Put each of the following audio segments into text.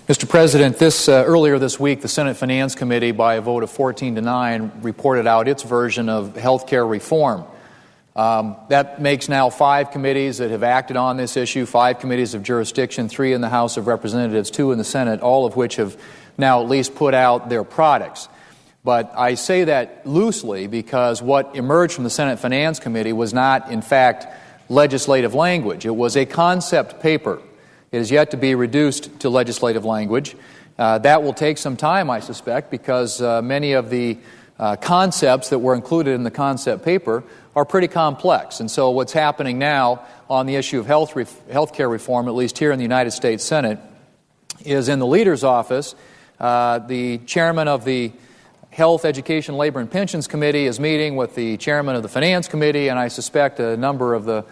Mr. President, earlier this week, the Senate Finance Committee, by a vote of 14-9, reported out its version of health care reform. That makes now 5 committees that have acted on this issue, 5 committees of jurisdiction, 3 in the House of Representatives, 2 in the Senate, all of which have now at least put out their products. But I say that loosely because what emerged from the Senate Finance Committee was not, in fact, legislative language. It was a concept paper. It is yet to be reduced to legislative language. That will take some time, I suspect, because many of the concepts that were included in the concept paper are pretty complex. And so what's happening now on the issue of health care reform, at least here in the United States Senate, is in the leader's office, the chairman of the Health, Education, Labor, and Pensions Committee is meeting with the chairman of the Finance Committee, and I suspect a number of the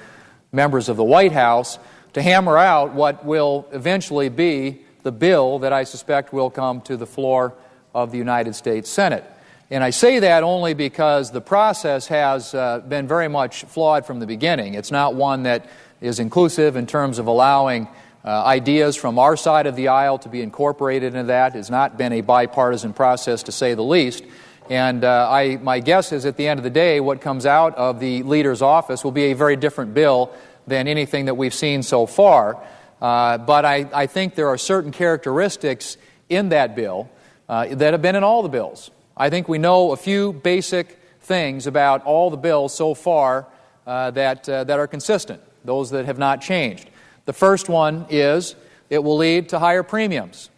members of the White House, to hammer out what will eventually be the bill that I suspect will come to the floor of the United States Senate. And I say that only because the process has been very much flawed from the beginning. It's not one that is inclusive in terms of allowing ideas from our side of the aisle to be incorporated into that. It's not been a bipartisan process, to say the least. And my guess is at the end of the day, what comes out of the leader's office will be a very different bill than anything that we've seen so far. But I think there are certain characteristics in that bill that have been in all the bills. I think we know a few basic things about all the bills so far that are consistent, those that have not changed. The first one is it will lead to higher premiums.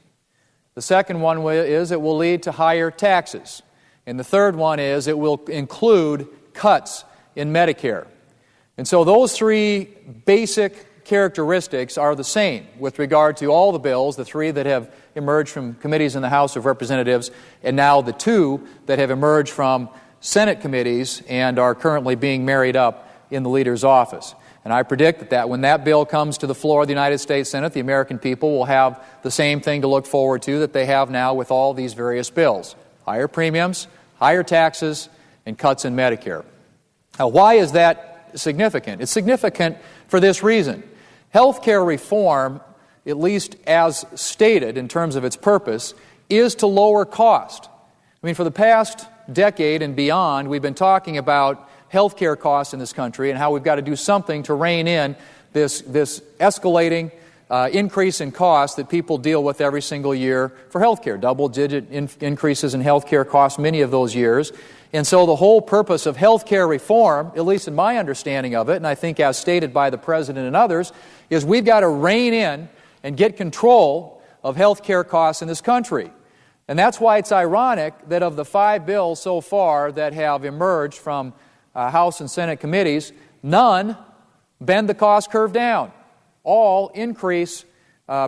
The second one is it will lead to higher taxes. And the third one is it will include cuts in Medicare. And so those 3 basic characteristics are the same with regard to all the bills, the 3 that have emerged from committees in the House of Representatives, and now the 2 that have emerged from Senate committees and are currently being married up in the leader's office. And I predict that when that bill comes to the floor of the United States Senate, the American people will have the same thing to look forward to that they have now with all these various bills: higher premiums, higher taxes, and cuts in Medicare. Now, why is that significant? It's significant for this reason. Health care reform, at least as stated in terms of its purpose, is to lower cost. I mean, for the past decade and beyond, we've been talking about health care costs in this country and how we've got to do something to rein in this escalating increase in costs that people deal with every single year for health care, double-digit increases in health care costs many of those years. And so the whole purpose of health care reform, at least in my understanding of it, and I think as stated by the President and others, is we've got to rein in and get control of health care costs in this country. And that's why it's ironic that of the 5 bills so far that have emerged from House and Senate committees, none bend the cost curve down. All increase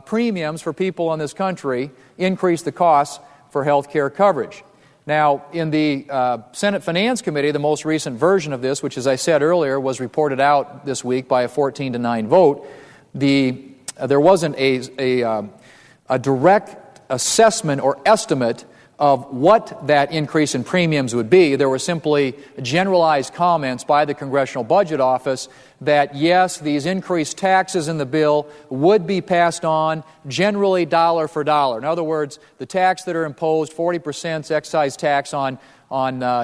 premiums for people in this country, increase the costs for health care coverage. Now, in the Senate Finance Committee, the most recent version of this, which, as I said earlier, was reported out this week by a 14-9 vote, there wasn't a direct assessment or estimate of what that increase in premiums would be. There were simply generalized comments by the Congressional Budget Office that, yes, these increased taxes in the bill would be passed on generally dollar for dollar. In other words, the tax that are imposed, 40% excise tax on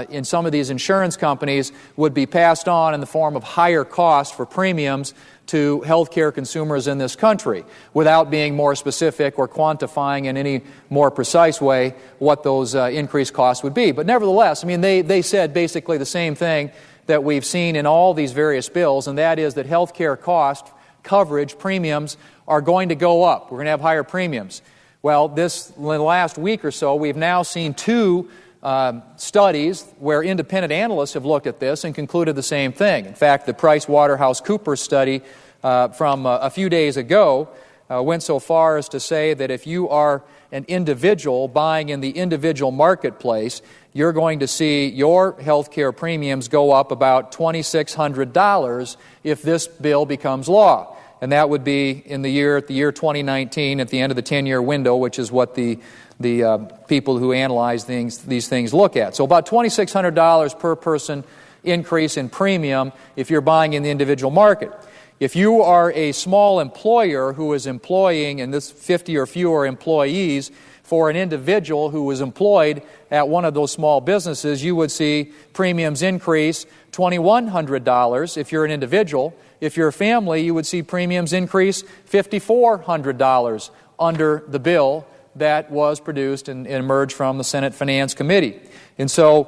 in some of these insurance companies, would be passed on in the form of higher costs for premiums to healthcare consumers in this country, without being more specific or quantifying in any more precise way what those increased costs would be. But nevertheless, I mean, they said basically the same thing that we've seen in all these various bills, and that is that healthcare cost, coverage, premiums are going to go up. We're going to have higher premiums. Well, in the last week or so, we've now seen 2 studies where independent analysts have looked at this and concluded the same thing. In fact, the PricewaterhouseCoopers study from a few days ago went so far as to say that if you are an individual buying in the individual marketplace, you're going to see your health care premiums go up about $2,600 if this bill becomes law. And that would be at the year 2019, at the end of the 10-year window, which is what the people who analyze these things look at. So about $2,600 per person increase in premium if you're buying in the individual market. If you are a small employer who is employing, and this 50 or fewer employees, for an individual who was employed at one of those small businesses, you would see premiums increase $2,100 if you're an individual. If you're a family, you would see premiums increase $5,400 under the bill that was produced and emerged from the Senate Finance Committee. And so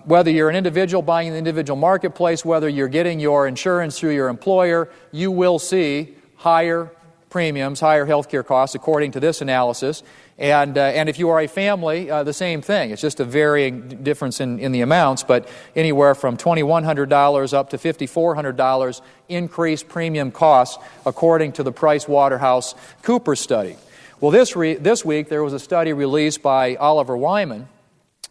whether you're an individual buying in the individual marketplace, whether you're getting your insurance through your employer, you will see higher premiums, higher health care costs, according to this analysis. And if you are a family, the same thing. It's just a varying difference in the amounts, but anywhere from $2,100 up to $5,400 increased premium costs, according to the PricewaterhouseCoopers study. Well, this week there was a study released by Oliver Wyman,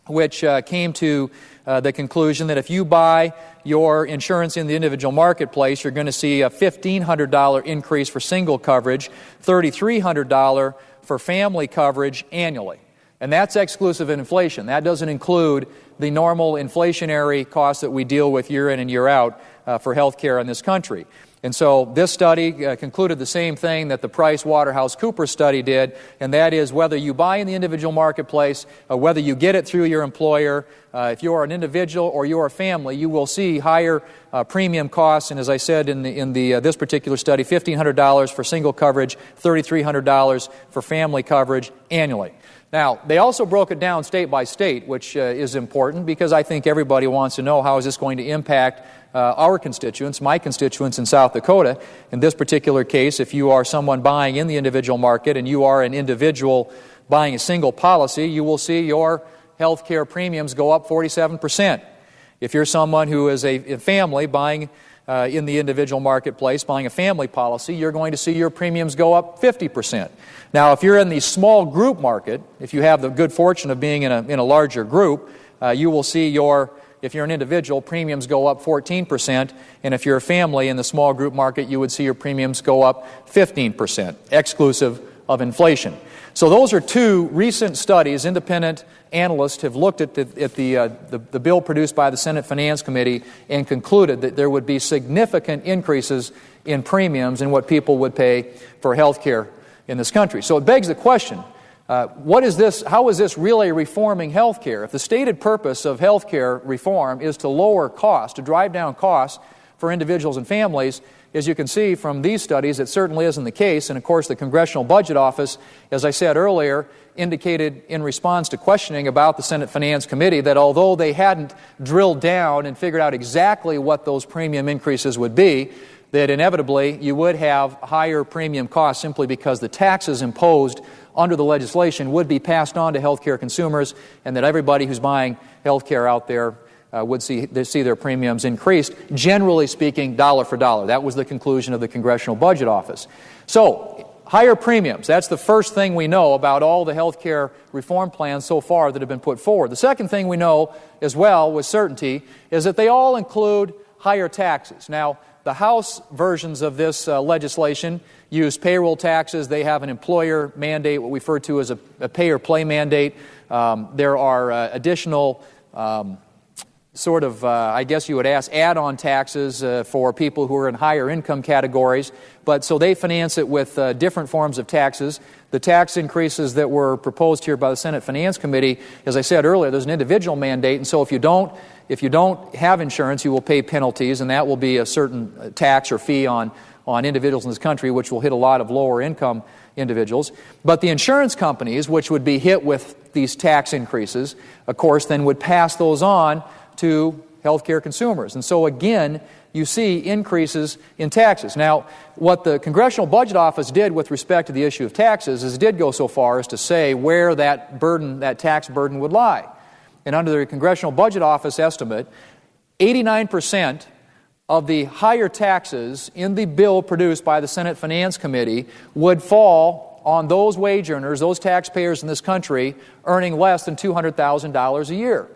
which came to the conclusion that if you buy your insurance in the individual marketplace, you're going to see a $1,500 increase for single coverage, $3,300 for family coverage annually. And that's exclusive of inflation. That doesn't include the normal inflationary costs that we deal with year in and year out for health care in this country. And so this study concluded the same thing that the PricewaterhouseCoopers study did, and that is whether you buy in the individual marketplace, whether you get it through your employer, if you are an individual or you are a family, you will see higher premium costs. And as I said in this particular study, $1,500 for single coverage, $3,300 for family coverage annually. Now, they also broke it down state by state, which is important because I think everybody wants to know how is this going to impact our constituents, my constituents in South Dakota. In this particular case, if you are someone buying in the individual market and you are an individual buying a single policy, you will see your health care premiums go up 47%. If you're someone who is a family buying in the individual marketplace, buying a family policy, you're going to see your premiums go up 50%. Now, if you're in the small group market, if you have the good fortune of being in a larger group, you will see if you're an individual, premiums go up 14%, and if you're a family in the small group market, you would see your premiums go up 15%, exclusive of inflation. So those are two recent studies. Independent analysts have looked at the bill produced by the Senate Finance Committee and concluded that there would be significant increases in premiums in what people would pay for health care in this country. So it begs the question, how is this really reforming health care? If the stated purpose of health care reform is to lower costs, to drive down costs for individuals and families, as you can see from these studies, it certainly isn't the case. And of course, the Congressional Budget Office, as I said earlier, indicated in response to questioning about the Senate Finance Committee that although they hadn't drilled down and figured out exactly what those premium increases would be, that inevitably you would have higher premium costs simply because the taxes imposed under the legislation would be passed on to health care consumers, and that everybody who's buying health care out there would see their premiums increased, generally speaking, dollar for dollar. That was the conclusion of the Congressional Budget Office. So, higher premiums, that's the first thing we know about all the health care reform plans so far that have been put forward. The second thing we know as well with certainty is that they all include higher taxes. Now, the House versions of this legislation use payroll taxes. They have an employer mandate, what we refer to as a pay-or-play mandate. There are additional I guess you would ask, add-on taxes for people who are in higher income categories. But so they finance it with different forms of taxes. The tax increases that were proposed here by the Senate Finance Committee, as I said earlier, there's an individual mandate, and so if you don't have insurance, you will pay penalties, and that will be a certain tax or fee on individuals in this country, which will hit a lot of lower income individuals. But the insurance companies, which would be hit with these tax increases, of course, then would pass those on to healthcare consumers. And so again, you see increases in taxes. Now, what the Congressional Budget Office did with respect to the issue of taxes is it did go so far as to say where that tax burden would lie. And under the Congressional Budget Office estimate, 89% of the higher taxes in the bill produced by the Senate Finance Committee would fall on those wage earners, those taxpayers in this country earning less than $200,000 a year.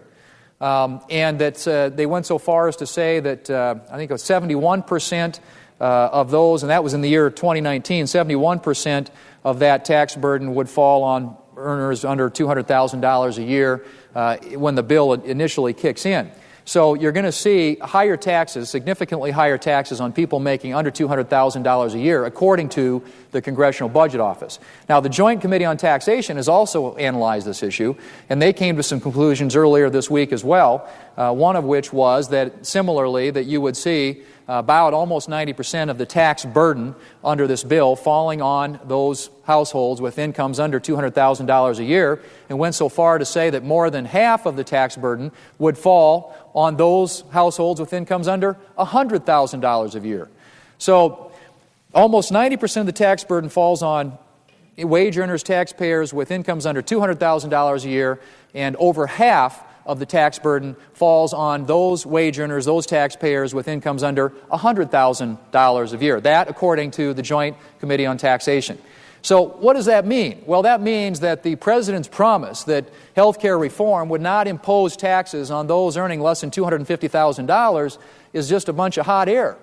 And that they went so far as to say that I think it was 71% of those, and that was in the year 2019, 71% of that tax burden would fall on earners under $200,000 a year when the bill initially kicks in. So you're going to see higher taxes, significantly higher taxes on people making under $200,000 a year, according to the Congressional Budget Office. Now, the Joint Committee on Taxation has also analyzed this issue, and they came to some conclusions earlier this week as well, one of which was that, similarly, that you would see about almost 90% of the tax burden under this bill falling on those households with incomes under $200,000 a year, and went so far to say that more than half of the tax burden would fall on those households with incomes under $100,000 a year. So almost 90% of the tax burden falls on wage earners, taxpayers with incomes under $200,000 a year, and over half of the tax burden falls on those wage earners, those taxpayers with incomes under $100,000 a year. That, according to the Joint Committee on Taxation. So what does that mean? Well, that means that the President's promise that health care reform would not impose taxes on those earning less than $250,000 is just a bunch of hot air.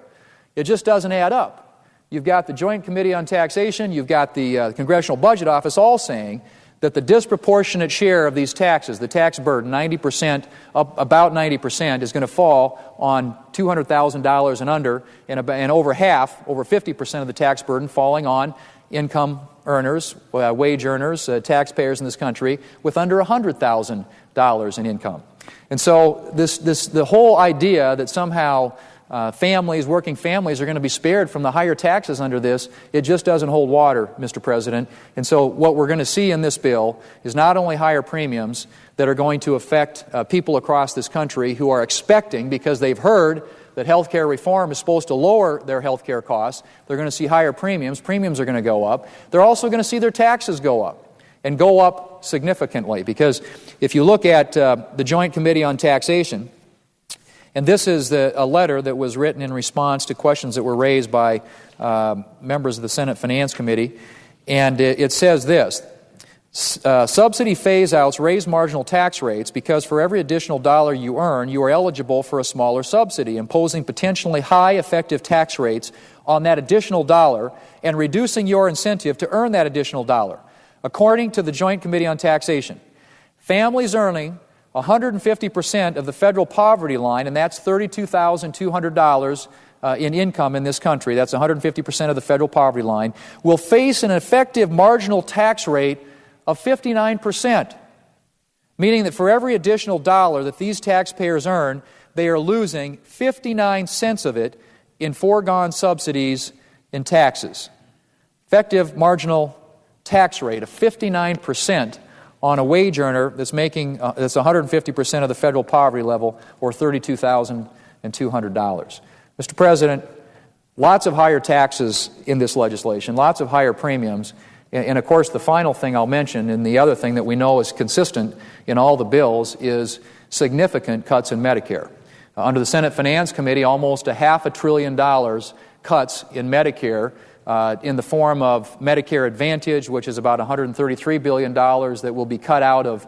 It just doesn't add up. You've got the Joint Committee on Taxation, you've got the Congressional Budget Office all saying that the disproportionate share of these taxes, the tax burden, 90%, about 90%, is going to fall on $200,000 and under, and over half, over 50% of the tax burden falling on income earners, wage earners, taxpayers in this country with under $100,000 in income. And so the whole idea that somehow working families are going to be spared from the higher taxes under this, it just doesn't hold water, Mr. President. And so what we're going to see in this bill is not only higher premiums that are going to affect people across this country who are expecting, because they've heard that health care reform is supposed to lower their health care costs, they're going to see higher premiums. Premiums are going to go up. They're also going to see their taxes go up, and go up significantly. Because if you look at the Joint Committee on Taxation, and this is a letter that was written in response to questions that were raised by members of the Senate Finance Committee. And it says this: subsidy phase-outs raise marginal tax rates because for every additional dollar you earn, you are eligible for a smaller subsidy, imposing potentially high effective tax rates on that additional dollar and reducing your incentive to earn that additional dollar. According to the Joint Committee on Taxation, families earning 150% of the federal poverty line, and that's $32,200 in income in this country, that's 150% of the federal poverty line, will face an effective marginal tax rate of 59%, meaning that for every additional dollar that these taxpayers earn, they are losing 59 cents of it in foregone subsidies in taxes. Effective marginal tax rate of 59% on a wage earner that's making that's 150% of the federal poverty level, or $32,200. Mr. President, lots of higher taxes in this legislation, lots of higher premiums, and of course the final thing I'll mention, and the other thing that we know is consistent in all the bills, is significant cuts in Medicare. Under the Senate Finance Committee, almost $500 billion cuts in Medicare, in the form of Medicare Advantage, which is about $133 billion that will be cut out of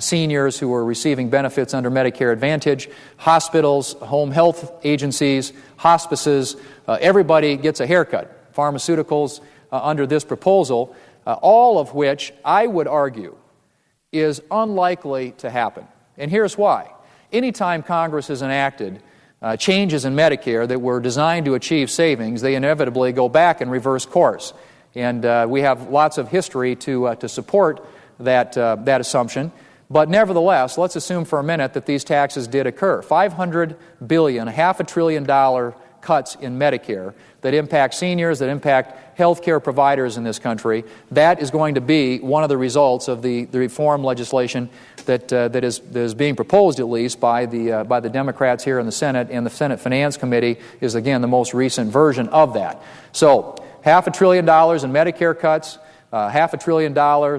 seniors who are receiving benefits under Medicare Advantage, hospitals, home health agencies, hospices, everybody gets a haircut. Pharmaceuticals under this proposal, all of which I would argue is unlikely to happen. And here's why. Anytime Congress has enacted changes in Medicare that were designed to achieve savings, they inevitably go back and reverse course. And we have lots of history to support that assumption. But nevertheless, let's assume for a minute that these taxes did occur. $500 billion, $500 billion cuts in Medicare that impact seniors, that impact health care providers in this country. That is going to be one of the results of the reform legislation that is being proposed, at least, by the Democrats here in the Senate, and the Senate Finance Committee is, again, the most recent version of that. So, $500 billion in Medicare cuts, $500 billion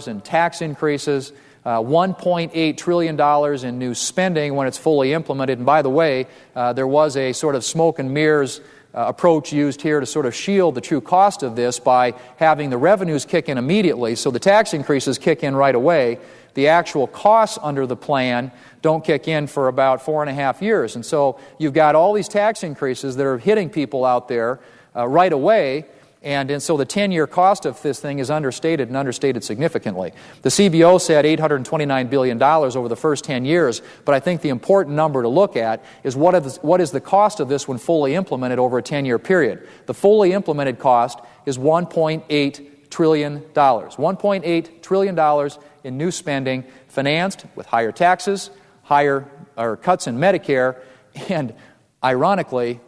in tax increases, $1.8 trillion in new spending when it's fully implemented. And by the way, there was a sort of smoke and mirrors approach used here to sort of shield the true cost of this by having the revenues kick in immediately, so the tax increases kick in right away. The actual costs under the plan don't kick in for about 4.5 years. And so you've got all these tax increases that are hitting people out there right away, And so the 10-year cost of this thing is understated, and understated significantly. The CBO said $829 billion over the first 10 years, but I think the important number to look at is what is the cost of this when fully implemented over a 10-year period. The fully implemented cost is $1.8 trillion. $1.8 trillion in new spending, financed with higher taxes, cuts in Medicare, and ironically,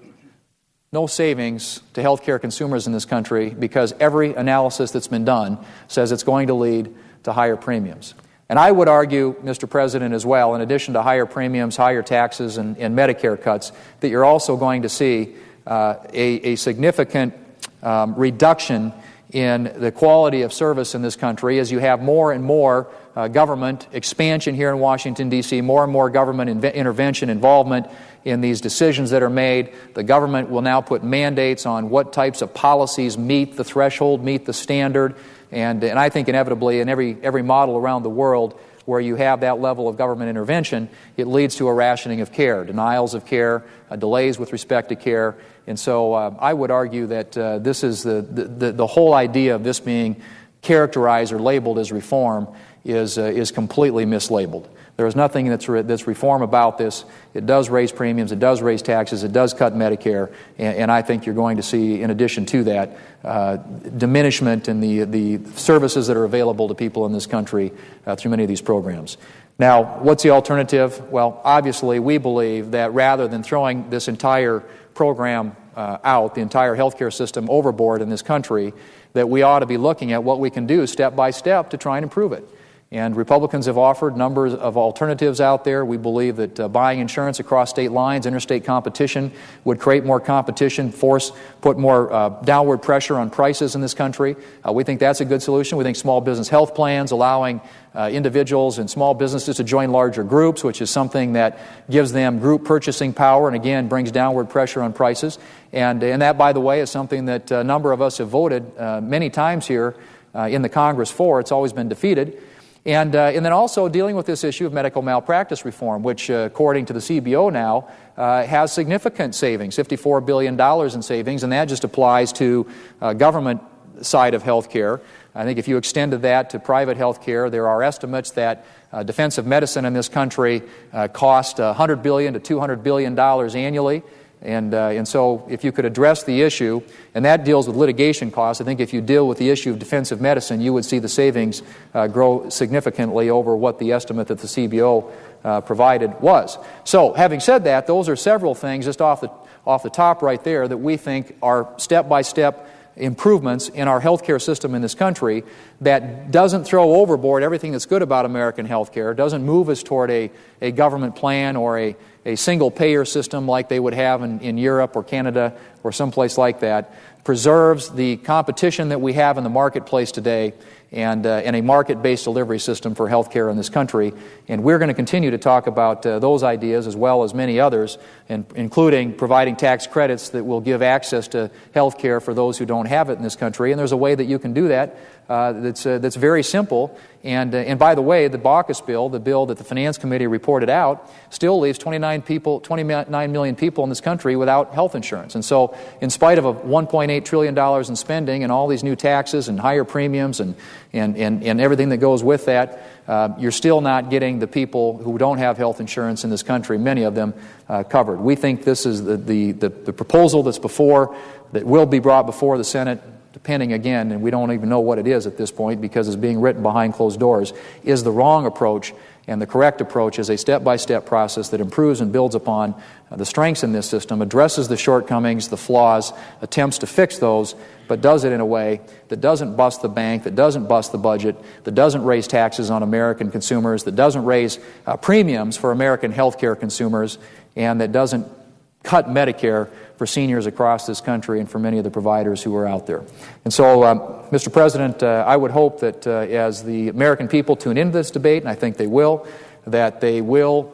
no savings to health care consumers in this country, because every analysis that's been done says it's going to lead to higher premiums. And I would argue, Mr. President, as well, in addition to higher premiums, higher taxes, and Medicare cuts, that you're also going to see a significant reduction in the quality of service in this country as you have more and more government expansion here in Washington, D.C., more and more government intervention, involvement in these decisions that are made. The government will now put mandates on what types of policies meet the threshold, meet the standard, and I think inevitably in every model around the world where you have that level of government intervention, it leads to a rationing of care, denials of care, delays with respect to care. And so I would argue that this is the whole idea of this being characterized or labeled as reform is completely mislabeled. There is nothing that's reform about this. It does raise premiums, it does raise taxes, it does cut Medicare, and I think you're going to see, in addition to that, diminishment in the services that are available to people in this country through many of these programs. Now, what's the alternative? Well, obviously, we believe that rather than throwing this entire program out, the entire healthcare system overboard in this country, that we ought to be looking at what we can do step by step to try and improve it. And Republicans have offered numbers of alternatives out there. We believe that buying insurance across state lines, interstate competition, would create more competition, put more downward pressure on prices in this country. We think that's a good solution. We think small business health plans, allowing individuals and small businesses to join larger groups, which is something that gives them group purchasing power and, again, brings downward pressure on prices. And that, by the way, is something that a number of us have voted many times here in the Congress for. It's always been defeated. And then also dealing with this issue of medical malpractice reform, which, according to the CBO now, has significant savings, $54 billion in savings, and that just applies to government side of health care. I think if you extended that to private health care, there are estimates that defensive medicine in this country costs $100 billion to $200 billion annually. And so if you could address the issue, and that deals with litigation costs, I think if you deal with the issue of defensive medicine, you would see the savings grow significantly over what the estimate that the CBO provided was. So having said that, those are several things just off the top right there that we think are step-by-step improvements in our healthcare system in this country that doesn't throw overboard everything that's good about American healthcare, doesn't move us toward a government plan or a single-payer system like they would have in Europe or Canada or someplace like that, preserves the competition that we have in the marketplace today and a market-based delivery system for healthcare in this country. And we're going to continue to talk about those ideas as well as many others, including providing tax credits that will give access to healthcare for those who don't have it in this country. And there's a way that you can do that that's very simple. And by the way, the Baucus bill, the bill that the Finance Committee reported out, still leaves 29 million people in this country without health insurance. And so in spite of $1.8 trillion in spending and all these new taxes and higher premiums and everything that goes with that, you're still not getting the people who don't have health insurance in this country, many of them, covered. We think this is the proposal that will be brought before the Senate, depending again, and we don't even know what it is at this point because it's being written behind closed doors, is the wrong approach. And the correct approach is a step-by-step process that improves and builds upon the strengths in this system, addresses the shortcomings, the flaws, attempts to fix those, but does it in a way that doesn't bust the bank, that doesn't bust the budget, that doesn't raise taxes on American consumers, that doesn't raise premiums for American healthcare consumers, and that doesn't cut Medicare for seniors across this country and for many of the providers who are out there. And so, Mr. President, I would hope that as the American people tune into this debate, and I think they will, that they will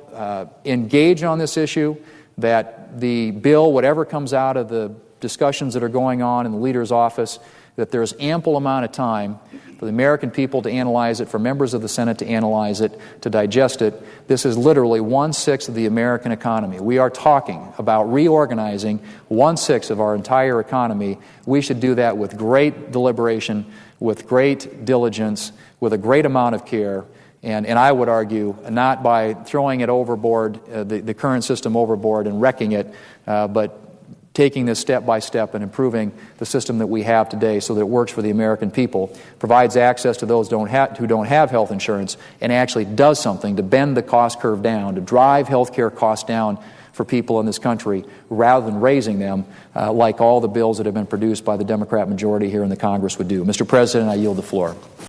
engage on this issue, that the bill, whatever comes out of the discussions that are going on in the leader's office, that there's ample amount of time for the American people to analyze it, for members of the Senate to analyze it, to digest it. This is literally 1/6 of the American economy. We are talking about reorganizing 1/6 of our entire economy. We should do that with great deliberation, with great diligence, with a great amount of care, and I would argue not by throwing it overboard, the current system overboard and wrecking it, but taking this step by step and improving the system that we have today so that it works for the American people, provides access to those who don't have health insurance, and actually does something to bend the cost curve down, to drive health care costs down for people in this country rather than raising them like all the bills that have been produced by the Democrat majority here in the Congress would do. Mr. President, I yield the floor.